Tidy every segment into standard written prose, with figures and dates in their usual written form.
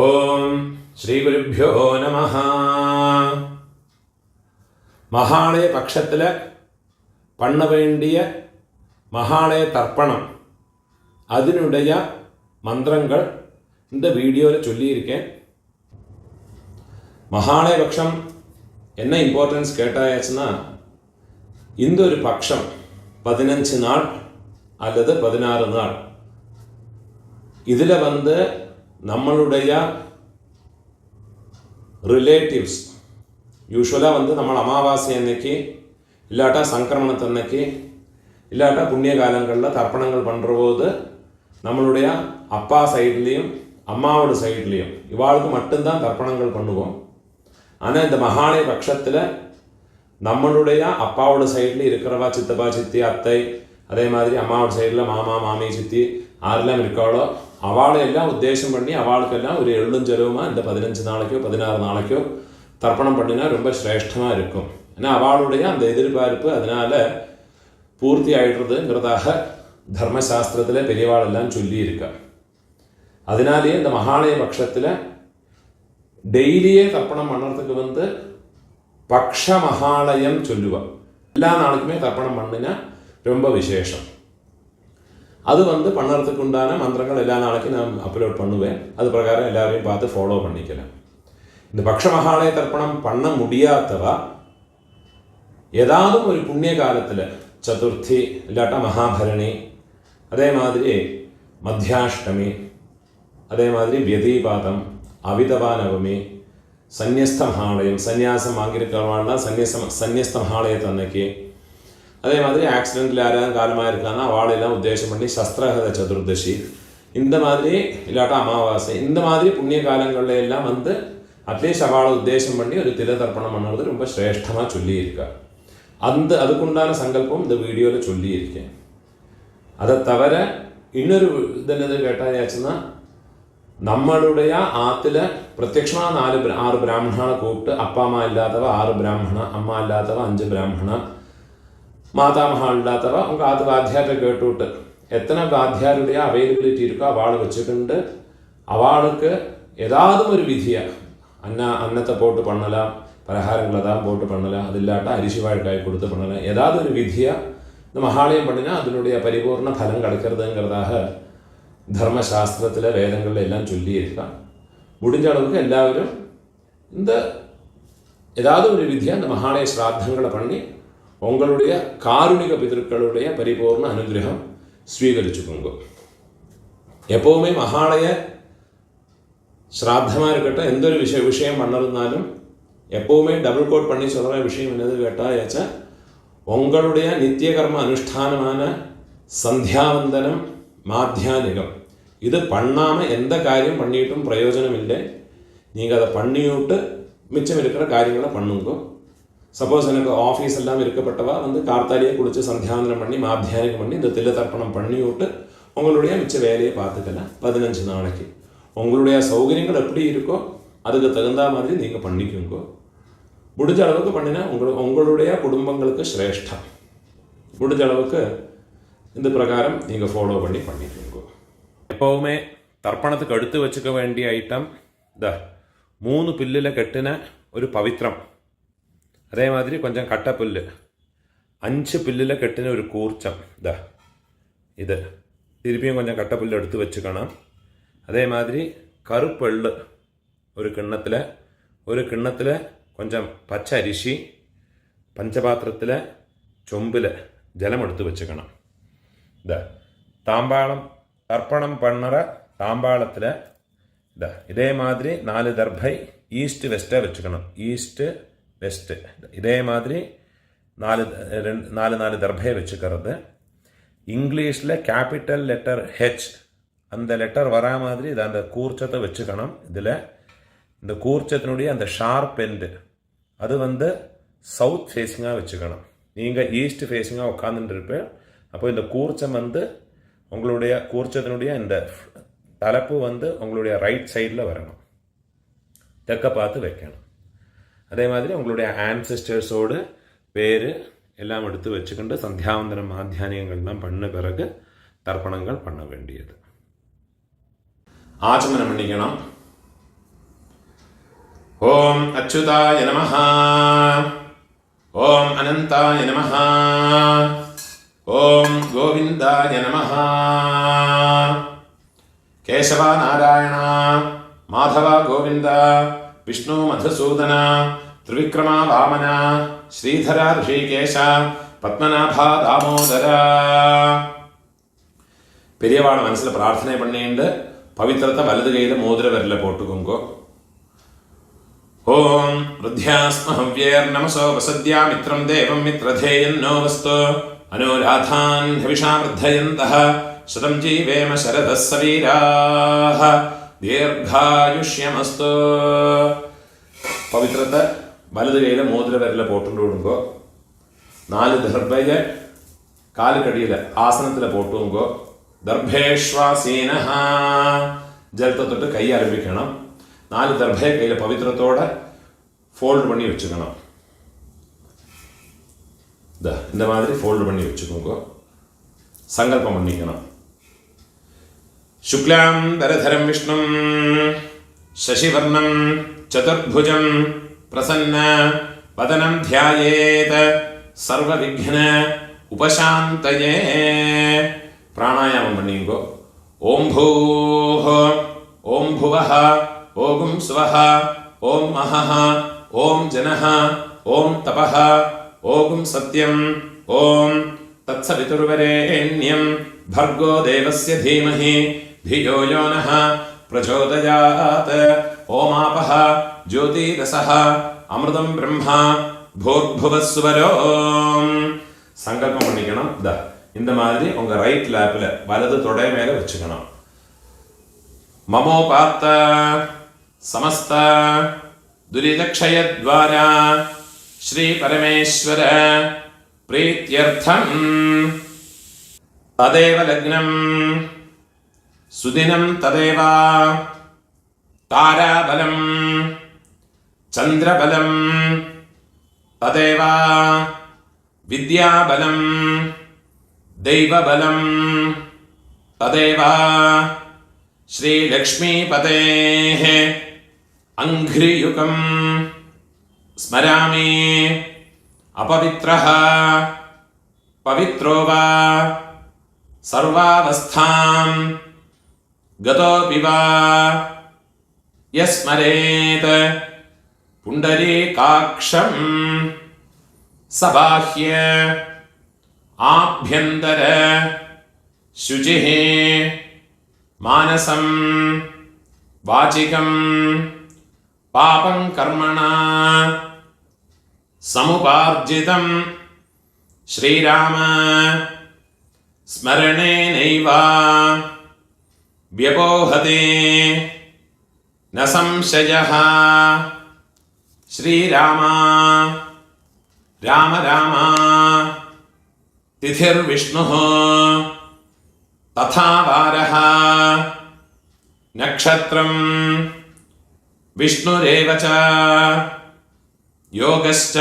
ஓம் ஸ்ரீ குருப்யோ நமஹ. மகாலய பட்சத்தில் பண்ண வேண்டிய மகாலய தர்ப்பணம் அதனுடைய மந்திரங்கள் இந்த வீடியோவில் சொல்லியிருக்கேன். மகாலய பட்சம் என்ன இம்பார்ட்டன்ஸ் கேட்டாச்சுன்னா, இந்த ஒரு பட்சம் 15 நாள் அல்லது 16 நாள் இதில் நம்மளுடைய ரிலேட்டிவ்ஸ் யூஸ்வலாக நம்ம அமாவாசை அன்னைக்கு இல்லாட்டா சங்கிரமணத்தன்னைக்கு இல்லாட்டா புண்ணிய காலங்களில் தர்ப்பணங்கள் பண்ணுற போது நம்மளுடைய அப்பா சைட்லேயும் அம்மாவோட சைட்லேயும் இவாளுக்கு மட்டும்தான் தர்ப்பணங்கள் பண்ணுவோம். ஆனால் இந்த மகாலய பட்சத்தில் நம்மளுடைய அப்பாவோட சைடில் இருக்கிறவா சித்தப்பா சித்தி அத்தை, அதே மாதிரி அம்மாவோட சைடில் மாமா மாமி சித்தி யாரெல்லாம் இருக்காளோ அவளையெல்லாம் உத்தேசம் பண்ணி அவளுக்கெல்லாம் ஒரு எள்ளுஞ்செலவுமா இந்த 15 நாளைக்கோ 16 நாளைக்கோ தர்ப்பணம் பண்ணினா ரொம்ப சிரேஷ்டமாக இருக்கும். ஏன்னா அவளுடைய அந்த எதிர்பார்ப்பு அதனால் பூர்த்தி ஆகிடுறதுங்கிறதாக தர்மசாஸ்திரத்தில் பெரியவாளெல்லாம் சொல்லியிருக்கா. அதனாலேயே இந்த மகாலய பட்சத்தில் டெய்லியே தர்ப்பணம் பண்ணுறதுக்கு பக்ஷ மகாலயம் சொல்லுவாள். எல்லா நாளுக்குமே தர்ப்பணம் பண்ணினா ரொம்ப விசேஷம். அது பண்ணுறதுக்கு உண்டான மந்திரங்கள் எல்லா நாளைக்கும் நான் அப்லோட் பண்ணுவேன். அது பிரகாரம் எல்லாரையும் பார்த்து ஃபாலோ பண்ணிக்கிறேன். இந்த பக்ஷ மகாலய தர்ப்பணம் பண்ண முடியாதவா ஏதாவது ஒரு புண்ணிய காலத்தில் சதுர்த்தி இல்லாட்டா மகாபரணி, அதே மாதிரி மத்தியாஷ்டமி, அதே மாதிரி வியதீபாதம், அவிதவா நவமி, சந்நியஸ்த மகாலயம் சந்நியாசம் வாங்கியிருக்கிறவாள்னா சந்நியஸ்த மகாலயத்தை அன்னைக்கு, அதே மாதிரி ஆக்சிடென்ட்டில் யாராவது காலமாக இருக்காங்கன்னா அவளையெல்லாம் உத்தேசம் பண்ணி சஸ்திரஹத சதுர்தசி, இந்த மாதிரி இல்லாட்டா அமாவாசை, இந்த மாதிரி புண்ணிய காலங்களில் எல்லாம் அட்லீஸ்ட் அவளை உத்தேசம் பண்ணி ஒரு தில தர்ப்பணம் பண்ணுறது ரொம்ப சிரேஷ்டமாக சொல்லியிருக்கா. அதுக்குண்டான சங்கல்பம் இந்த வீடியோவில் சொல்லியிருக்கேன். அதை தவிர இன்னொரு என்னது கேட்டாச்சுன்னா, நம்மளுடைய ஆற்றுல பிரத்யட்சமாக 6 பிராமணனை கூப்பிட்டு அப்பா அம்மா இல்லாதவ 6 பிராமணா, அம்மா இல்லாதவ 5 பிராமணா, மாதாமகா இல்லாதவ உங்கள் ஆற்று வாத்தியார்கிட்ட கேட்டுவிட்டு எத்தனை வாத்தியாருடைய அவைலபிலிட்டி இருக்கோ அவளை வச்சுக்கிண்டு அவளுக்கு ஏதாவது ஒரு விதியை அன்னத்தை போட்டு பண்ணலாம், பலகாரங்களை தான் போட்டு பண்ணலாம், அது இல்லாட்டா அரிசி வாழைக்காய் கொடுத்து பண்ணலாம், ஏதாவது ஒரு விதியாக இந்த மகாலயம் பண்ணினா அதனுடைய பரிபூர்ண பலம் கிடைக்கிறதுங்கிறதாக தர்மசாஸ்திரத்தில் வேதங்களில் எல்லாம் சொல்லியிருக்கான். முடிஞ்ச அளவுக்கு எல்லாரும் இந்த ஏதாவது ஒரு விதியாக இந்த மகாலய ஸ்ராத்தங்களை பண்ணி உங்களுடைய காருணிக பிதர்களுடைய பரிபூர்ண அனுகிரகம் ஸ்வீகரிச்சுக்கோங்க. எப்போவுமே மகாலய ஸ்ராத்தமாக இருக்கட்டும், எந்த ஒரு விஷயம் பண்ணதுனாலும் எப்போவுமே டபுள் கோட் பண்ணி சொல்கிற விஷயம் என்னது கேட்டால், உங்களுடைய நித்திய கர்ம அனுஷ்டானமான சந்தியாவந்தனம் மாத்தியானிகம் இது பண்ணாமல் எந்த காரியம் பண்ணிட்டும் பிரயோஜனம் இல்லை. நீங்கள் அதை பண்ணிவிட்டு மிச்சம் இருக்கிற காரியங்களை பண்ணுங்க. சப்போஸ் எனக்கு ஆஃபீஸ் எல்லாம் இருக்கப்பட்டவா கார்த்தாலியே குளித்து சந்தியாவந்தனம் பண்ணி மாத்தியானிகம் பண்ணி இந்த தில்ல தர்ப்பணம் பண்ணிவிட்டு உங்களுடைய மிச்ச வேலையை பார்த்துக்கலாம். 15 நாளைக்கு உங்களுடைய சௌகரியங்கள் எப்படி இருக்கோ அதுக்கு தகுந்த மாதிரி நீங்கள் பண்ணிக்கோங்க. முடிஞ்ச அளவுக்கு பண்ணினா உங்களுடைய குடும்பங்களுக்கு சிரேஷ்டம். முடிஞ்ச அளவுக்கு இந்த பிரகாரம் நீங்கள் ஃபாலோ பண்ணிக்கோங்க. எப்போவுமே தர்ப்பணத்துக்கு எடுத்து வச்சுக்க வேண்டிய ஐட்டம் 3 பில்லில் கட்டின ஒரு பவித்திரம், அதே மாதிரி கொஞ்சம் கட்டப்புல், 5 பில்லில் கட்டின ஒரு கூர்ச்சம், இது திருப்பியும் கொஞ்சம் கட்டப்புல் எடுத்து வச்சுக்கணும். அதே மாதிரி கருப்பெள்ளு ஒரு கிண்ணத்தில் கொஞ்சம் பச்சை அரிசி, பஞ்சபாத்திரத்தில் சொம்பில் ஜலம் எடுத்து வச்சுக்கணும். தாம்பாளம் தர்ப்பணம் பண்ணுற தாம்பாளத்தில் இதே மாதிரி 4 தர்பை ஈஸ்ட் வெஸ்ட்டை வச்சுக்கணும். ஈஸ்ட்டு வெஸ்ட்டு இதே மாதிரி 4 தர்பையை வச்சுக்கிறது. இங்கிலீஷில் கேபிட்டல் லெட்டர் ஹெச் அந்த லெட்டர் வரா மாதிரி அந்த கூர்ச்சத்தை வச்சுக்கணும். இதில் இந்த கூர்ச்சத்தினுடைய அந்த ஷார்ப் எண்டு அது சவுத் ஃபேஸிங்காக வச்சுக்கணும். நீங்கள் ஈஸ்ட் ஃபேஸிங்காக உட்காந்துட்டு இருப்பேன். அப்போ இந்த கூர்ச்சம் உங்களுடைய கூர்ச்சத்தினுடைய இந்த தலைப்பு உங்களுடைய ரைட் சைடில் வரணும், தெற்க பார்த்து வைக்கணும். அதே மாதிரி உங்களுடைய ஆன்செஸ்டர்ஸோடு பேர் எல்லாம் எடுத்து வச்சுக்கிண்டு சந்தியாவந்தனம் மாத்தியானியங்கள்லாம் பண்ண பிறகு தர்ப்பணங்கள் பண்ண வேண்டியது. ஆச்சமனம் பண்ணிக்கணும். ഓം അച്യുതായ നമഃ. ഓം അനന്തായ നമഃ. ഓം ഗോവിന്ദായ നമഃ. കേശവ നാരായണ മാധവ ഗോവിന്ദ വിഷ്ണു മധുസൂദന ത്രിവിക്രമ വാമന ശ്രീധര ഋഷികേശ പത്മനാഭ ദാമോദര. பெரியவாளை மனசில் பிரார்த்தனை பண்ணிண்டு பவித்திரத்தை வலது கையில் மோதிர விரல போட்டுக்கோங்கோ. ஓம் ருத்யாஸ்மஹவ்யேர் நமசோ வசத்யா மித்ரம் தேவம் மித்ரதேயன்னோ வஸ்து அனுராதான் ஹவிஷா வர்தயந்தः சதம் ஜீவேம சரதः சவீராः ദീർഘായുഷ്യമസ്തു. പവിത്രത്തെ വലത് കൈയിലെ മോതിര വിരല പോട്ടുകൊണ്ട് വിടുങ്കോ. 4 ദർഭയെ കാലുകടിയിൽ ആസനത്തിൽ പോട്ടുങ്കോ. ദർഭേശ്വാസീനഃ ജലത്തെ തൊട്ട് കൈ ആരംഭിക്കണം. 4 ദർഭയെ കയ്യിൽ പവിത്രത്തോടെ ഫോൾഡ് പണി വെച്ചുക്കണം. இந்த மாதிரி ഫോൾഡ് பண்ணி வச்சுக்கோங்க. சங்கல்பம் பண்ணிக்கணும். ശുക്ലാം ദരധരം വിഷ്ണും ശശിവർണം ചതുർഭുജം പ്രസന്ന വദനം ധ്യായേത് സർവവിഘ്ന ഉപശാന്തയേ. പ്രാണായാമം പണിയുങ്കോ. ഓം ഭൂഃ ഓം ഭുവഃ ഓം സ്വഃ ഓം മഹഃ ഓം ജനഃ ഓം തപഃ ഓം സത്യം ഓം തത്സവിതുർവരേണ്യം ഭർഗോ ദേവസ്യ ധീമഹി ധിയോ യോ നഃ പ്രചോദയാത്. ഓമാപഃ ജ്യോതിരസഃ അമൃതം ബ്രഹ്മ ഭൂർഭുവസ്വരോം. சங்கல்பம் பண்ணிக்கணும். இந்த மாதிரி உங்க ரைட் லேப்ல வலது தொடை மேல வச்சுக்கணும். மமோபாத்த சமஸ்த துரிதக்ஷயத்வாரா ஸ்ரீ பரமேஸ்வர பிரீத்யர்த்தம் ததேவ லக்னம் சுதினம் ததேவ தாராபலம் சந்திரபலம் ததேவ വിദ്യാബലം ദൈവബലം തദേവ ശ്രീലക്ഷ്മീപതേഃ അംഘ്രിയുഗം സ്മരാമി. അപവിത്രഃ പവിത്രോ വാ സർവാവസ്ഥാം ഗതോപി വാ യസ്മരേത് പുണ്ഡരീകാക്ഷം സബാഹ്യ ആഭ്യന്തര ശുചിഃ മാനസം വാചികം പാപം കർമ്മണ സമുപാർജിതം ശ്രീരാമ സ്മരണേനൈവ വ്യപോഹതേ ന സംശയഃ. ശ്രീരാമ രാമ രാമ തിഥിർവിഷ്ണുഃ തഥാ വാരഃ നക്ഷത്രം വിഷ്ണുരേവ ച യോഗശ്ച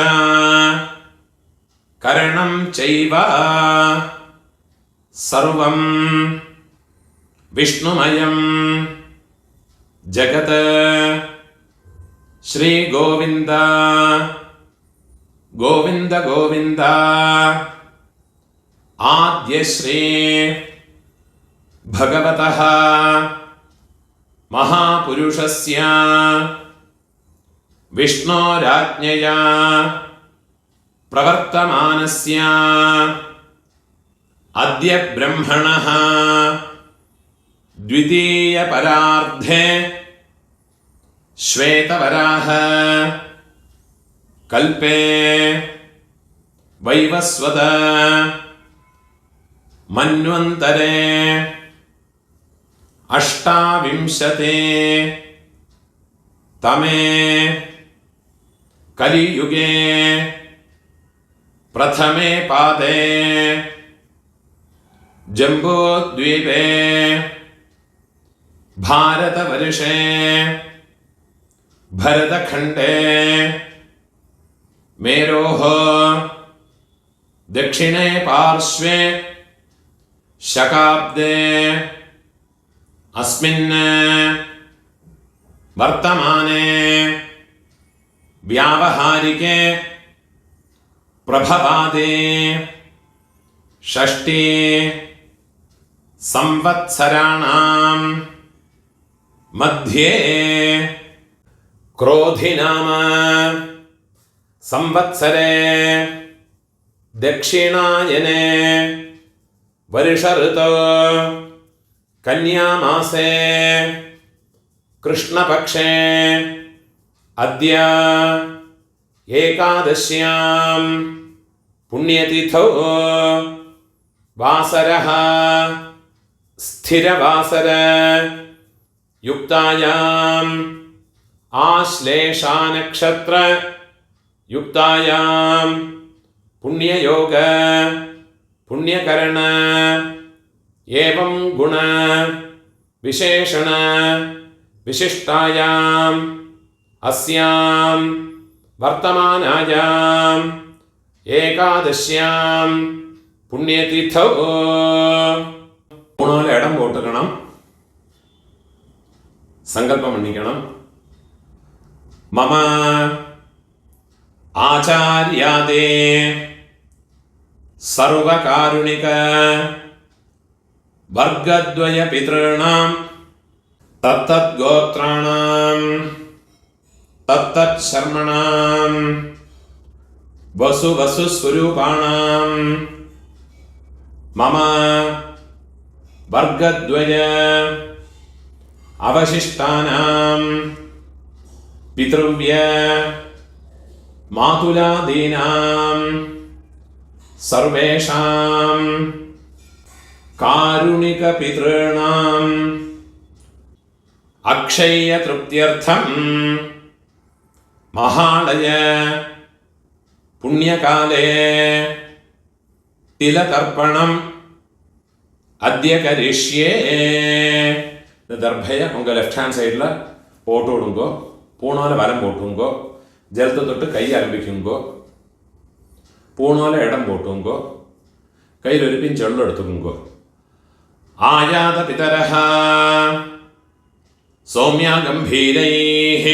കരണം ചൈവ സർവം വിഷ്ണുമയം ജഗത്. ശ്രീ ഗോവിന്ദ ഗോവിന്ദ ഗോവിന്ദ. ആദ്യശ്രീ ഭഗവതഃ മഹാപുരുഷസ്യ വിഷ്ണോരാജ്ഞയാ പ്രവർത്തമാനസ്യ അദ്യ ബ്രഹ്മണഃ ദ്വിതീയപരാർദ്ധേ ശ്വേതവരാഹ കൽപേ വൈവസ്വത മന്വന്തരേ അഷ്ടാവിംശതേ തമേ കലിയുഗേ പ്രഥമേ പാദേ ജംബൂദ്വീപേ ഭാരതവർഷേ ഭരതഖണ്ഡേ മേരോഃ ദക്ഷിണേ പാർശ്വേ ശകാബ്ദേ അസ്മിन् വർത്തമാനേ व्यावहारिके प्रभवादे षष्ठी संवत्सराणां मध्ये क्रोधिनाम संवत्सरे दक्षिणायने वर्षऋतौ कन्यामासे कृष्णपक्षे अद्य एकादश्यां पुण्यतिथौ वासरः स्थिरवासर युक्तायां आश्लेषानक्षत्र युक्तायां पुण्ययोग पुण्यकरण एवं गुण विशेषण विशिष्टायां अस्यां वर्तमानायां एकादश्यां पुण्यतिथौ മൂന്നാല് ഇടം പോട്ടുക്കണം, സങ്കല്പം മണ്ണിക്കണം. മമ ആചാര്യാദേ സർവകാരുണിക വർഗദ്വയ പിതॄണാം തത്തത് ഗോത്രാണാം തത്തത് ശർമ്മണാം വസു വസു സ്വരൂപാണാം മമ വർഗദ്വയ അവശിഷ്ടാനാം പിതൃവ്യ മാതുലാദീനാം സർവേഷാം കാരുണിക പിതॄണാം അക്ഷയ തൃപ്ത്യർത്ഥം മഹാളയ പുണ്യകാലേ തിലതർപ്പണം അദ്യ കരിഷ്യേ. ദർഭയ ഉங்கள் ലെഫ്റ്റ് ഹാൻഡ് സൈഡിൽ പോട്ട് കൊടുങ്കോ, പൂണോല വലം പോട്ടുങ്കോ, ജലത്തെ തൊട്ട് കൈ ആരംഭിക്കുങ്കോ, പൂണോല ഇടം പോട്ടുങ്കോ, കയ്യിലൊരു പിഞ്ച് വെള്ളം എടുത്തുങ്കോ. ആയാത പിതരഃ സൗമ്യ ഗംഭീരൈഃ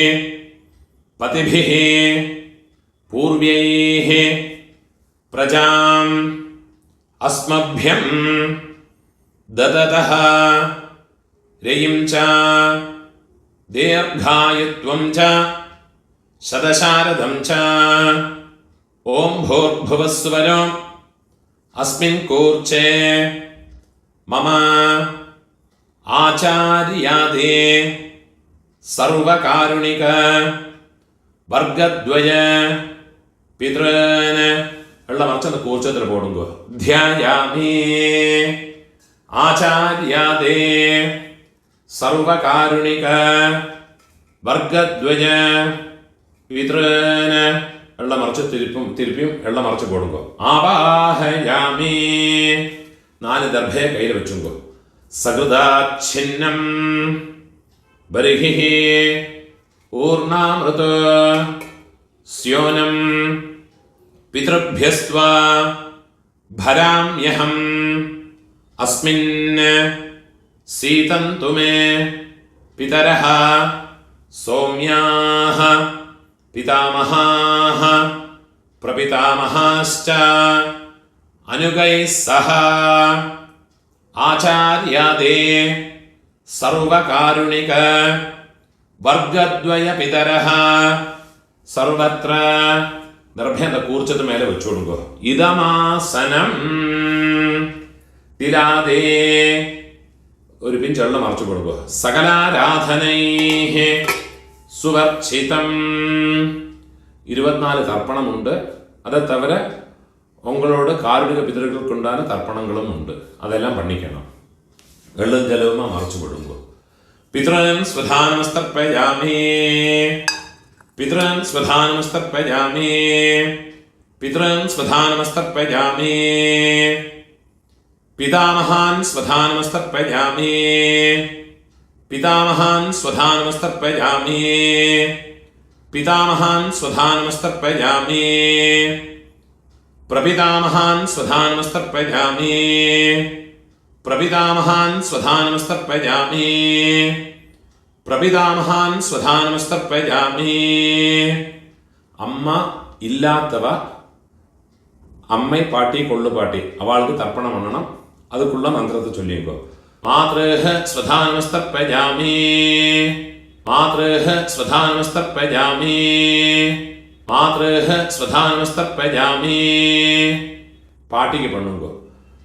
പതിഭിഃ പൂർവ്യൈഃ പ്രജാം അസ്മഭ്യം ദദതഃ രയിം ച ദീർഘായുത്വം ച ശതശാരദം ച ഓം ഭൂർഭുവസ്സുവരോ അസ്മിൻ കൂർച്ചേ മമ ആചാര്യാദേ സർവകാരുണിക വർഗദ്വയ പിതॄന് ഉള്ള മറിച്ചത് കൂർച്ചത്തിൽ പോടുങ്കോ. ധ്യായാമി ആചാര്യാദേ സർവകാരുണിക വർഗദ്വയ പിതॄന് ഉള്ള മറിച്ച് തിരുപ്പിയും എള്ള മറിച്ച് പോടുങ്കോ. ആവാഹയാമി 4 ദർഭയെ കയ്യിൽ വെച്ചുങ്കോ. സകൃതാച്ഛിന്നം ബർഹിഃ ഊർണാമൃത സ്യോനം പിതൃഭ്യസ്ത്വാ ഭരാമ്യഹം അസ്മിൻ സീതന്തു മേ പിതരഃ സൗമ്യാഃ പിതാമഹാഃ പ്രപിതാമഹാശ്ച അനുഗൈഃ സഹ ആചാര്യാദേ സർവകാരുണിക വർഗദ്വയ പിതരഃ സർവത്ര. ദർഭ്യന്ത കൂർച്ചത്ത് മേലെ വെച്ചുകൊടുക്കുക. ഇതമാസനം തിലാദേ ഒരു പിഞ്ച് വെള്ളം മറച്ചു കൊടുക്കുക. സകലാരാധനൈഃ സുവർച്ചിതം 24 തർപ്പണമുണ്ട്. അത് തവിര ഉങ്ങളോട് കാരുണിക പിതൃക്കൾക്കുണ്ടാകുന്ന തർപ്പണങ്ങളും ഉണ്ട്. അതെല്ലാം പണിക്കണം. വെള്ളം ജലവുമാ മറച്ചു കൊടുക്കുക. പിതൃൻ സ്വധാനമസ്തർപ്പയാമി പിതൃൻ സ്വധാനമസ്തർപ്പയാമി പിതൃൻ സ്വധാനമസ്തർപ്പയാമി പിതാമഹാൻ സ്വധാനമസ്തർപ്പയാമി പിതാമഹാൻ സ്വധാനമസ്തർപ്പയാമി പിതാമഹാൻ സ്വധാനമസ്തർപ്പയാമി പ്രപിതാമഹാൻ സ്വധാനമസ്തർപ്പയാമി പ്രപിതാമഹാൻ സ്വധാനമസ്തർപ്പയാമി പ്രപിതാമഹാൻ സ്വധാനമസ്തർപ്പയാമി അമ്മ ഇല്ലാത്തവ അമ്മ പാട്ടി കൊള്ളു പാട്ടി അവൾക്ക് തർപ്പണം പണ്ണണം. അതുക്കുള്ള മന്ത്രത്തെ ചൊല്ലിക്കോ. മാതൃഹ സ്വധാനമസ്തർപ്പയാമി, മാതൃഹ സ്വധാനമസ്തർപ്പയാമി, മാതൃഹ സ്വധാനമസ്തർപ്പയാമി. പാട്ടിക്ക് പണ്ണുങ്കോ.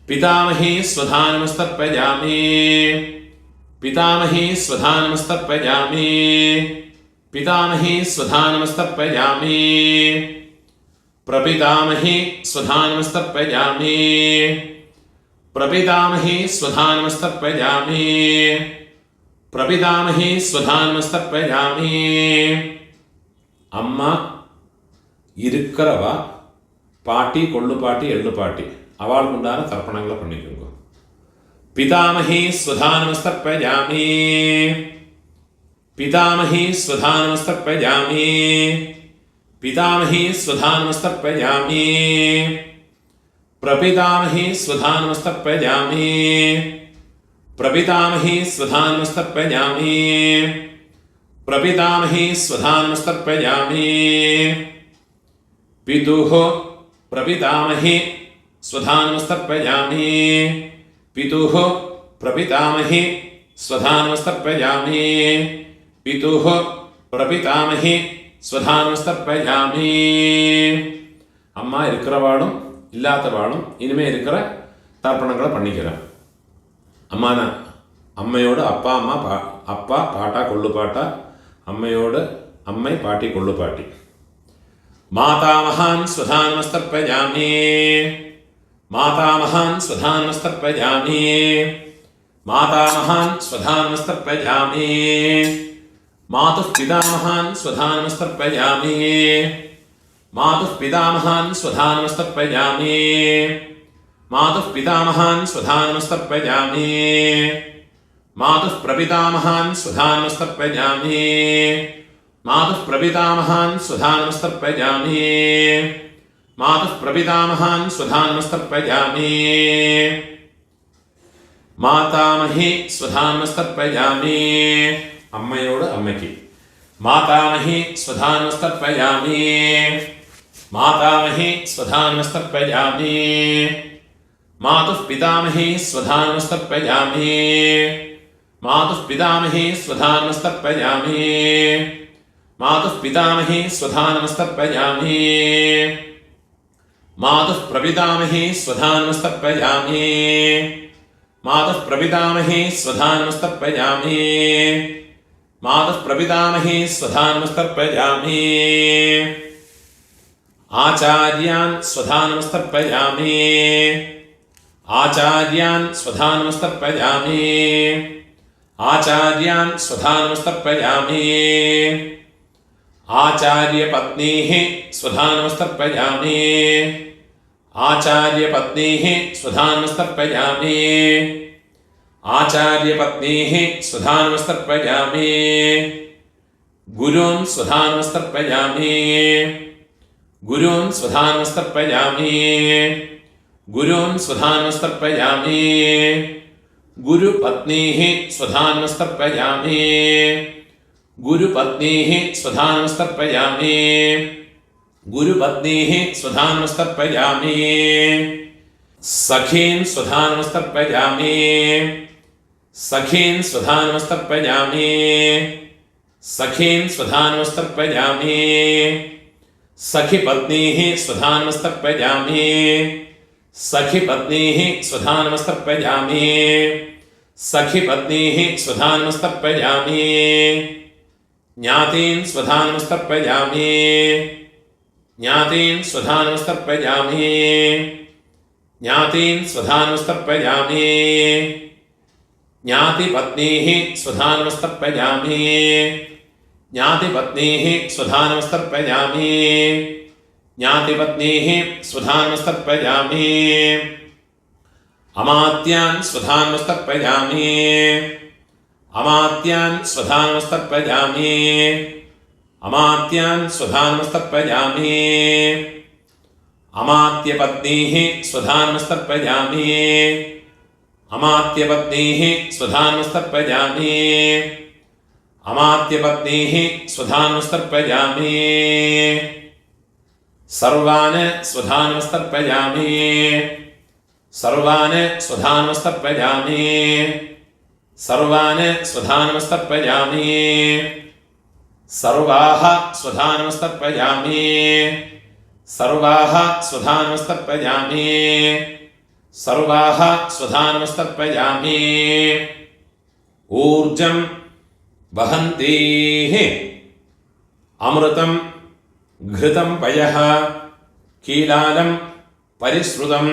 പിതാമഹി സ്വധാനമസ്തർപ്പയാമി, പിതാമഹി സ്വധാനമസ്തർപ്പയാമി, പിതാമഹി സ്വധാനമസ്തർപ്പയാമി, പ്രപിതാമഹി സ്വധാനമസ്തർപ്പയാമി, പ്രപിതാമഹി സ്വധാനമസ്തർപ്പയാമി, പ്രപിതാമഹി സ്വധാനമസ്തർപ്പയാമി. അമ്മ இருக்கிறவ പാട്ടി കൊള്ളുപാട്ടി എള്ളുപാട്ടി അവൾക്കുണ്ടാன തർപ്പണങ്ങളെ പണിക്കുങ്കോ. പിതാമഹി സ്വധാനമസ്തർപ്പയാമി, പിതാമഹി സ്വധാനമസ്തർപ്പയാമി, പിതാമഹി സ്വധാനമസ്തർപ്പയാമി, പ്രപിതാമഹി സ്വധാനമസ്തർപ്പയാമി, പ്രപിതാമഹി സ്വധാനമസ്തർപ്പയാമി, പ്രപിതാമഹി സ്വധാനമസ്തർപ്പയാമി. പിതുഃ പ്രപിതാമഹി സ്വധാനമസ്തർപ്പയാമി, പിതുഃ പ്രപിതാമഹി സ്വധാനമസ്തർപ്പയാമി, പിതുഃ പ്രപിതാമഹി സ്വധാനമസ്തർപ്പയാമി. അമ്മ இருக்கிறவாளும் ഇല്ലാത്തവാളും ഇനിമേ இருக்கிற തർപ്പണങ്ങളെ പണിക്കണം. അമ്മാന അമ്മയോട് അപ്പ അമ്മ അപ്പ പാട്ട കൊള്ളുപാട്ട, അമ്മയോട് അമ്മ പാട്ടി കൊള്ളുപാട്ടി. മാതാമഹാൻ സ്വധാനമസ്തർപ്പയാമി, മാതാമഹാൻ സ്വധാനമസ്തർപ്പയാമി, മാതാമഹാൻ സ്വധാനമസ്തർപ്പയാമി, മാതുഃ പിതാമഹാൻ സ്വധാനമസ്തർപ്പയാമി, മാതുഃ പിതാമഹാൻ സ്വധാനമസ്തർപ്പയാമി, മാതുഃ പിതാമഹാൻ സ്വധാനമസ്തർപ്പയാമി, മാതുഃ പ്രപിതാമഹാൻ സ്വധാനമസ്തർപ്പയാമി, മാതുഃ പ്രപിതാമഹാൻ സ്വധാനമസ്തർപ്പയാമി, മാതുഃ പ്രപിതാമഹാൻ സ്വധാനമസ്തർപ്പയാമി. മാതാമഹി സ്വധാനമസ്തർപ്പയാമി, അമ്മയോട് അമ്മയ്ക്ക്. മാതാമഹി സ്വധാനമസ്തർപ്പയാമി, മാതാമഹി സ്വധാനമസ്തർപ്പയാമി, മാതുഃ പിതാമഹി സ്വധാനമസ്തർപ്പയാമി, മാതുഃ പിതാമഹി സ്വധാനമസ്തർപ്പയാമി, മാതുഃ പിതാമഹി സ്വധാനമസ്തർപ്പയാമി, മാതുഃ പ്രപിതാമഹി സ്വധാനമസ്തർപ്പയാമി, മാതുഃ പ്രപിതാമഹി സ്വധാനമസ്തർപ്പയാമി, മാതുഃ പ്രപിതാമഹി സ്വധാനമസ്തർപ്പയാമി. ആചാര്യാൻ സ്വധാനമസ്തർപ്പയാമി, ആചാര്യാൻ സ്വധാനമസ്തർപ്പയാമി, ആചാര്യാൻ സ്വധാനമസ്തർപ്പയാമി. ആചാര്യപത്നീഃ സ്വധാനമസ്തർപ്പയാമി, ആചാര്യപത്നീഃ സ്വധാനമസ്തർപ്പയാമി, ആചാര്യപത്നീഃ സ്വധാനമസ്തർപ്പയാമി. ഗുരുൻ സ്വധാനമസ്തർപ്പയാമി, ഗുരുൻ സ്വധാനമസ്തർപ്പയാമി, ഗുരുൻ സ്വധാനമസ്തർപ്പയാമി. ഗുരുപത്നീഃ സ്വധാനമസ്തർപ്പയാമി, ഗുരുപത്നീഃ സ്വധാനമസ്തർപ്പയാമി, ഗുരുപത്നീഃ സ്വധാനമസ്തർപ്പയാമി. സഖീൻ സ്വധാനമസ്തർപ്പയാമി, സഖീൻ സ്വധാനമസ്തർപ്പയാമി, സഖീൻ സ്വധാനമസ്തർപ്പയാമി. സഖിപത്നീഃ സ്വധാനമസ്തർപ്പയാമി, സഖിപത്നീഃ സ്വധാനമസ്തർപ്പയാമി, സഖിപത്നീഃ സ്വധാനമസ്തർപ്പയാമി. ജ്ഞാതീൻ സ്വധാനമസ്തർപ്പയാമി, ജ്ഞാതീൻ സ്വധാനമസ്തർപ്പയാമി, ജ്ഞാതീൻ സ്വധാനമസ്തർപ്പയാമി. ജ്ഞാതിപത്നീഃ സ്വധാനമസ്തർപ്പയാമി, ജ്ഞാതിപത്നീഃ സ്വധാനമസ്തർപ്പയാമി, ജ്ഞാതിപത്നീഃ സ്വധാനമസ്തർപ്പയാമി. അമാത്യാൻ സ്വധാനമസ്തർപ്പയാമി, അമാത്യാൻ സ്വധാനമസ്തർപ്പയാമി, അമാത്യാൻ സ്വധാനമസ്തർപ്പയാമി. അമാത്യപത്നീഃ സ്വധാനമസ്തർപ്പയാമി, അമാത്യപത്നീഃ സ്വധാനമസ്തർപ്പയാമി, അമാത്യപത്നീഃ സ്വധാനമസ്തർപ്പയാമി. सर्वान् स्वधानमस्तर्पयामि सर्वान् स्वधानमस्तर्पयामि सर्वान् स्वधानमस्तर्पयामि सर्वाः स्वधानमस्तर्पयामि सर्वाः स्वधानमस्तर्पयामि सर्वाः स्वधानमस्तर्पयामि ऊर्जं वहन्तीः अमृतं घृतं पयः कीलालं परिश्रुतं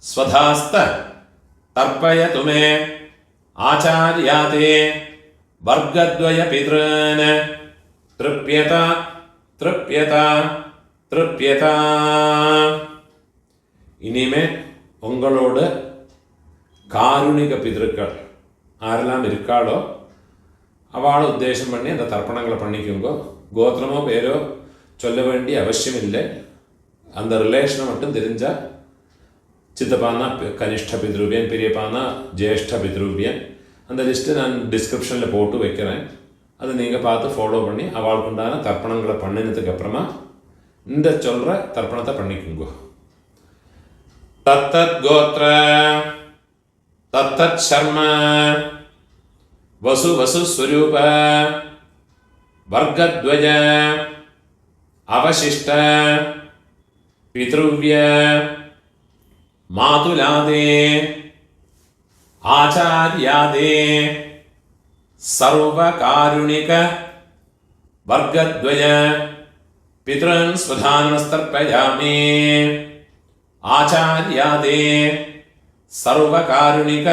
स्वधास्त तर्पयतु मे आचार्याते वर्गद्वयपितॄन् तृप्यत तृप्यत तृप्यत இனிமே உங்களோட காருணிக பிதൃக்கள் ஆரெல்லாம் இருக்காளோ அவளை உத்தேசம் பண்ணி அந்த தர்ப்பணங்களை பண்ணிக்குங்கோ. கோத்திரமோ பேரோ சொல்ல வேண்டிய அவசியம் இல்லை. அந்த ரிலேஷனை மட்டும் தெரிஞ்சால் சித்தப்பானா கனிஷ்ட பித்ருவியன், பெரியப்பானா ஜேஷ்ட பித்ருவியன், அந்த லிஸ்ட்டு நான் டிஸ்கிரிப்ஷனில் போட்டு வைக்கிறேன். அதை நீங்கள் பார்த்து ஃபாலோ பண்ணி அவளுக்கு உண்டான தர்ப்பணங்களை பண்ணினதுக்கு அப்புறமா இந்த சொல்கிற தர்ப்பணத்தை பண்ணிக்குங்கோ. தத்தத் கோத்ர தத்தத் சர்ம வசு வசு ஸ்வரூப வர்க்கத்வய அவசிஷ்ட பித்ருவ்ய மாதுலாதே ஆச்சார்யாதே சர்வகாருணிக வர்க்கத்வய பித்ருன் ஸ்வதானமஸ்தர்ப்பயாமி ஆச்சார்யாதே சர்வகாருணிக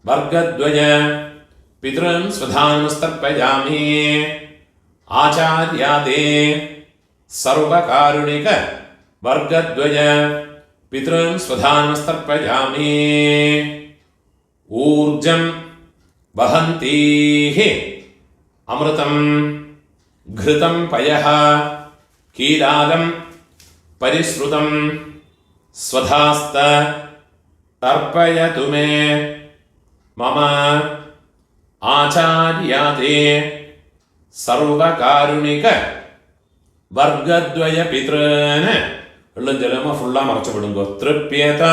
வர்க்கத்வய பித்ருன் ஸ்வதானமஸ்தர்ப்பயாமி ஆச்சார்யாதே சர்வகாருணிக வர்க்கத்வய பித்ருன் ஸ்வதானமஸ்தர்ப்பயாமி ஊர்ஜம் வஹந்தீஹி அமிர்தம் घृतं पयः कीलालं परिश्रुतं स्वधास्त तर्पयतु मे मम आचार्याते सर्वकारुणिक वर्गद्वयपितॄन् എള്ളും ജലമോ ഫുള്ളാ മറച്ചു വിടുങ്കോ. തൃപ്യത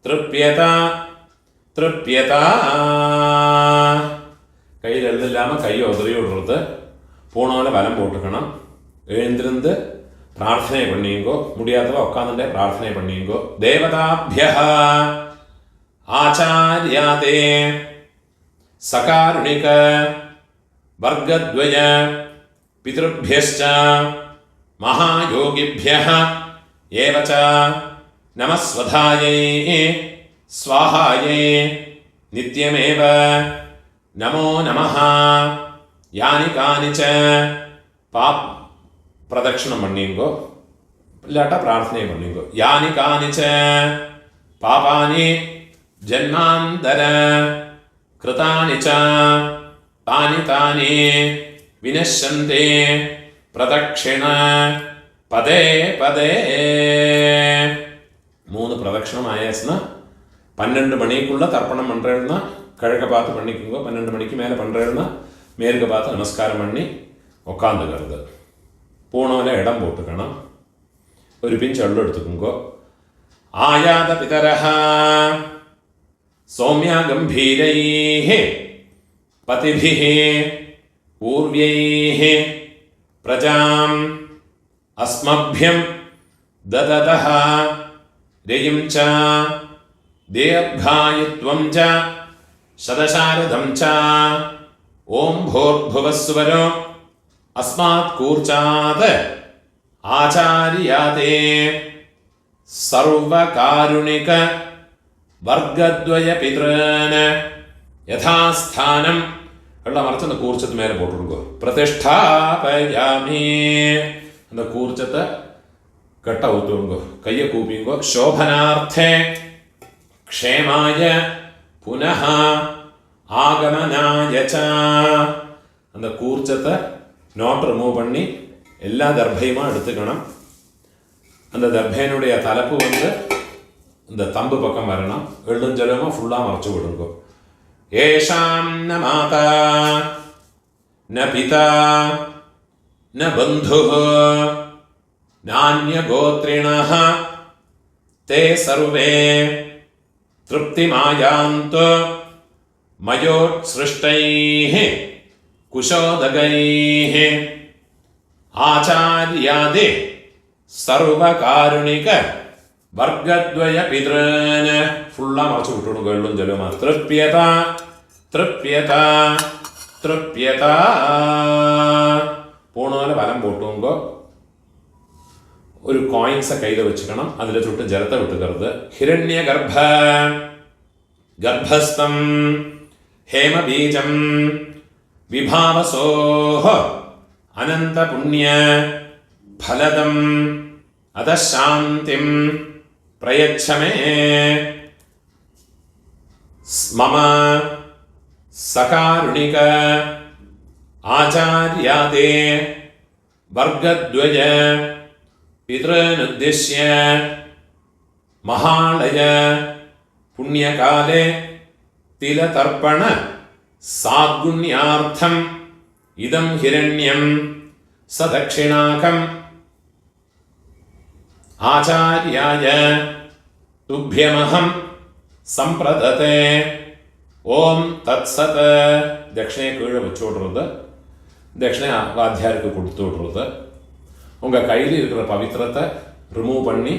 തൃപ്യത തൃപ്യത. കയ്യിൽ എള്ളില്ലാமல் കൈ ഉതറി விடுறது. போனவனை பலம் போட்டுக்கணும். எழுந்திருந்து பிரார்த்தனை பண்ணிங்கோ. முடியாதவ உட்காந்துட்டே பிரார்த்தனை பண்ணிங்கோ. தேவதாபியः ஆச்சார்யாதே சகாருணிக வர்க்கத்வய பித்ருभ्यश्च மகாயோகிभ्यः ஏவச்ச நமஸ்வதாயை ஸ்வாஹாயை நித்யமேவ நமோ நமः யானி காணிச்ச பிரதட்சிணம் பண்ணிங்கோ. இல்லாட்டா பிரார்த்தனை பண்ணிங்கோ. யானி காணிச்ச பாபானி ஜன்மாந்தர கிருதானி ச தானி தானி வினஷ்யந்தே பிரதட்சிண பதே பதே. 3 பிரதட்சிணம் ஆயாச்சுன்னா 12 மணிக்குள்ள தர்ப்பணம் பண்ணுறேன்னா கிழக்க பார்த்து பண்ணிக்கோங்க. 12 மணிக்கு மேலே பண்ணுறேன்னா மேற்க பார்த்து நமஸ்காரம் பண்ணி உட்காந்துக்கிறது. பூனோல இடம் போட்டுக்கணும். ஒரு பிஞ்ச் எள்ளு எடுத்துக்கோங்க. ஆயாத பிதரஹ சௌமியா கம்பீரைஹ பதிபிஹ பூர்வைஹ பிரஜாம் அஸ்மப்யம் தததஹ ரயும் ச தீர்காயுத்வம் ச சதசாரதம் ச ஓம் भूर्भुवस्वरो अस्मात् कूर्चात् आचार्याते सर्वकारुणिक वर्गद्वय पितॄन् यथास्थानं எல்லாம் மறைச்சு அந்த கூர்ச்சத்து மேலே போட்டுருங்கோ. பிரதிஷ்டாபயாமி. அந்த கூர்ச்சத்தை கட்ட ஊற்றுங்கோ. கையை கூப்பிங்கோ. சோபனார்த்தே க்ஷேமாய புனः ஆகமனாய ச. அந்த கூர்ச்சத்தை நோட் ரிமூவ் பண்ணி எல்லா தர்பையுமா எடுத்துக்கணும். அந்த தர்பையினுடைய தலைப்பு இந்த தம்பு பக்கம் வரணும். எள்ளுஞ்சலமாக ஃபுல்லாக மறைச்சு விடுங்கோ. ஏஷாம் ந மாதா ந பிதா ந பந்துः നാന്യഗോത്രിണഃ തേ സർവേ തൃപ്തിമായാന്തു മയോത്സൃഷ്ടൈഃ കുശോദകൈഃ ആചാര്യാദി സർവകാരുണിക വർഗദ്വയ പിതൃൻ. ഫുള്ളാ മറച്ചു വിട്ടോളൂ, വെള്ളം ജലവുമാ. തൃപ്യത തൃപ്യത തൃപ്യത. പോണ വലം പോട്ടുമ്പോ ഒരു കോയിൻസ് കയ്യിൽ വെച്ചിക്കണം, അതിലെ ചുട്ട് ജലത്തെ വിട്ടുകരുത്. ഹിരണ്യഗർഭ ഗർഭസ്ഥം ഹേമബീജം വിഭാവസോഹ അനന്തപുണ്യ ഫലദം അധശാന്തിം പ്രയച്ഛമേ മമ സകാരുണിക ആചാര്യാദേ വർഗദ്വയ പിതൃനുദ്ദിശ്യ മഹാളയ പുണ്യകാലേ തിലതർപ്പണ സാദ്ഗുണ്യാർത്ഥം ഇദം ഹിരണ്യം സദക്ഷിണാകം ആചാര്യായ തുഭ്യമഹം സംപ്രദത്തെ. ഓം തത്സത്. ദക്ഷിണയെ കീഴെ വെച്ചുവിടുறது, தட்சிணை வாத்தியாருக்கு கொடுத்து விடுறது. உங்கள் கையில் இருக்கிற பவித்திரத்தை ரிமூவ் பண்ணி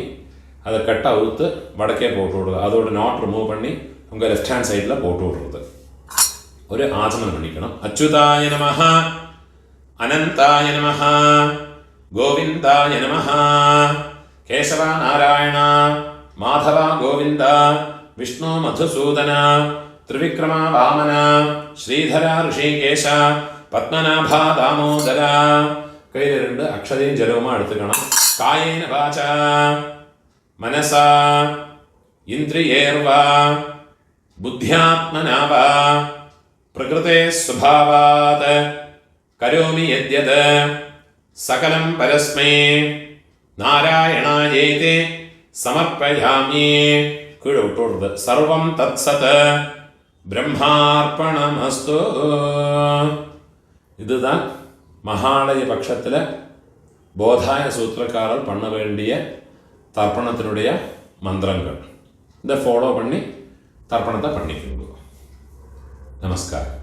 அதை கட்டை அவுத்து வடக்கே போட்டு விடுறது. அதோட நாட் ரிமூவ் பண்ணி உங்கள் லெஃப்ட் ஹேண்ட் சைடில் போட்டு விடுறது. ஒரு ஆசனம் பண்ணிக்கணும். அச்சுதாய நமஹ, அனந்தாய நமஹ, கோவிந்தாய நமஹ, கேசவ நாராயண, மாதவ கோவிந்த, விஷ்ணு மதுசூதன, ത്രിവിക്രമ വാമന, ശ്രീധര ഋഷികേശ, പത്മനാഭ ദാമോദര. കയ്യിൽ രണ്ട് അക്ഷതയും ജലവുമാ എടുത്തുക്കണം. കായേന വാച മനസ ഇന്ദ്രിയേർവ ബുദ്ധ്യാത്മനാവ പ്രകൃതേ സ്വഭാവാത് കരോമി യദ്യത് സകലം പരസ്മൈ നാരായണായേതി സമർപ്പയാമി. കീഴെ വിട്ടോടുന്നത്. സർവം തത്സത് பிரம்மார்ப்பணமஸ்து. இதுதான் மகாலய பட்சத்தில் போதாய சூத்திரக்காரர் பண்ண வேண்டிய தர்ப்பணத்தினுடைய மந்திரங்கள். இதை ஃபாலோ பண்ணி தர்ப்பணத்தை பண்ணிக்கணும். நமஸ்காரம்.